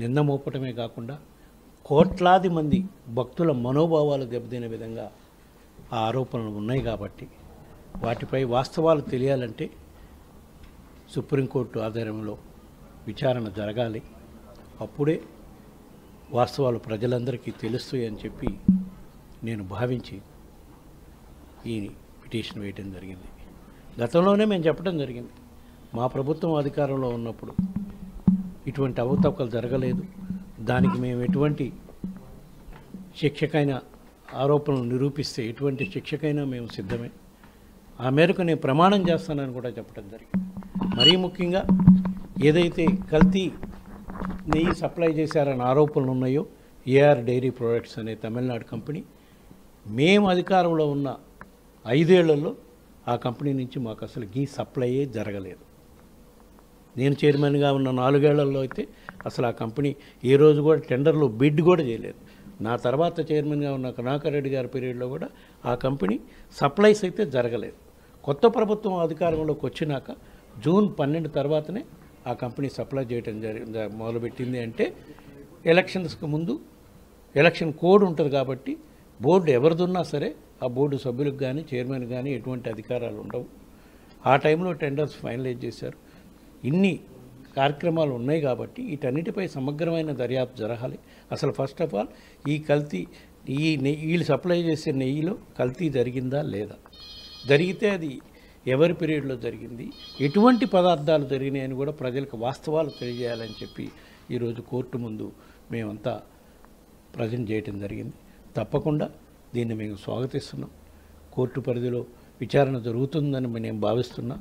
నింద మోపటమే కాకుండా కోట్లాది మంది భక్తుల మనోభావాలు దెబ్బతినే విధంగా ఆ ఆరోపణలు ఉన్నాయి కాబట్టి వాటిపై వాస్తవాలు తెలియాలంటే సుప్రీంకోర్టు ఆధ్వర్యంలో విచారణ జరగాలి. అప్పుడే వాస్తవాలు ప్రజలందరికీ తెలుస్తాయి అని చెప్పి నేను భావించి ఈ పిటిషన్ వేయడం జరిగింది. గతంలోనే మేము చెప్పడం జరిగింది, మా ప్రభుత్వం అధికారంలో ఉన్నప్పుడు ఇటువంటి అవకతవకలు జరగలేదు, దానికి మేము ఎటువంటి శిక్షకైనా ఆరోపణలు నిరూపిస్తే ఎటువంటి శిక్షకైనా మేము సిద్ధమే, ఆ మేరకు నేను ప్రమాణం చేస్తానని కూడా చెప్పడం జరిగింది. మరీ ముఖ్యంగా ఏదైతే కల్తీ నెయ్యి సప్లై చేశారన్న ఆరోపణలు ఉన్నాయో ఏఆర్ డైరీ ప్రొడక్ట్స్ అనే తమిళనాడు కంపెనీ, మేము అధికారంలో ఉన్న 5 ఏళ్లలో ఆ కంపెనీ నుంచి మాకు అసలు గీ సప్లైయే జరగలేదు. నేను చైర్మన్గా ఉన్న 4 ఏళ్లలో అయితే అసలు ఆ కంపెనీ ఏ రోజు కూడా టెండర్లో బిడ్ కూడా చేయలేదు. నా తర్వాత చైర్మన్గా ఉన్న కరుణాకర్ రెడ్డి గారి పీరియడ్లో కూడా ఆ కంపెనీ సప్లైస్ అయితే జరగలేదు. కొత్త ప్రభుత్వం అధికారంలోకి వచ్చినాక జూన్ 12 తర్వాతనే ఆ కంపెనీ సప్లై చేయడం మొదలుపెట్టింది. అంటే ఎలక్షన్స్కి ముందు ఎలక్షన్ కోడ్ ఉంటుంది కాబట్టి బోర్డు ఎవరిదున్నా సరే ఆ బోర్డు సభ్యులకు కానీ చైర్మన్ కానీ ఎటువంటి అధికారాలు ఉండవు. ఆ టైంలో టెండర్స్ ఫైనలైజ్ చేశారు. ఇన్ని కార్యక్రమాలు ఉన్నాయి కాబట్టి వీటన్నిటిపై సమగ్రమైన దర్యాప్తు జరగాలి. అసలు ఫస్ట్ ఆఫ్ ఆల్ ఈ కల్తీ వీళ్ళు సప్లై చేసే నెయ్యిలో కల్తీ జరిగిందా లేదా, జరిగితే అది ఎవరి పీరియడ్లో జరిగింది, ఎటువంటి పదార్థాలు జరిగినాయని కూడా ప్రజలకు వాస్తవాలు తెలియజేయాలని చెప్పి ఈరోజు కోర్టు ముందు మేమంతా ప్రజెంట్ చేయడం జరిగింది. తప్పకుండా దీన్ని మేము స్వాగతిస్తున్నాం. కోర్టు పరిధిలో విచారణ జరుగుతుందని నేను భావిస్తున్నా.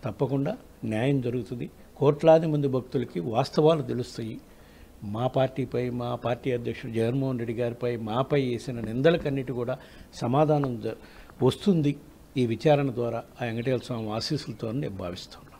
తప్పకుండా న్యాయం జరుగుతుంది. కోట్లాది మంది భక్తులకి వాస్తవాలు తెలుస్తాయి. మా పార్టీపై, మా పార్టీ అధ్యక్షుడు జగన్మోహన్ రెడ్డి గారిపై, మాపై వేసిన నిందలకన్నిటి కూడా సమాధానం వస్తుంది ఈ విచారణ ద్వారా. ఆ వెంకటేశ్వర స్వామి ఆశీస్సులతో నేను భావిస్తున్నాను.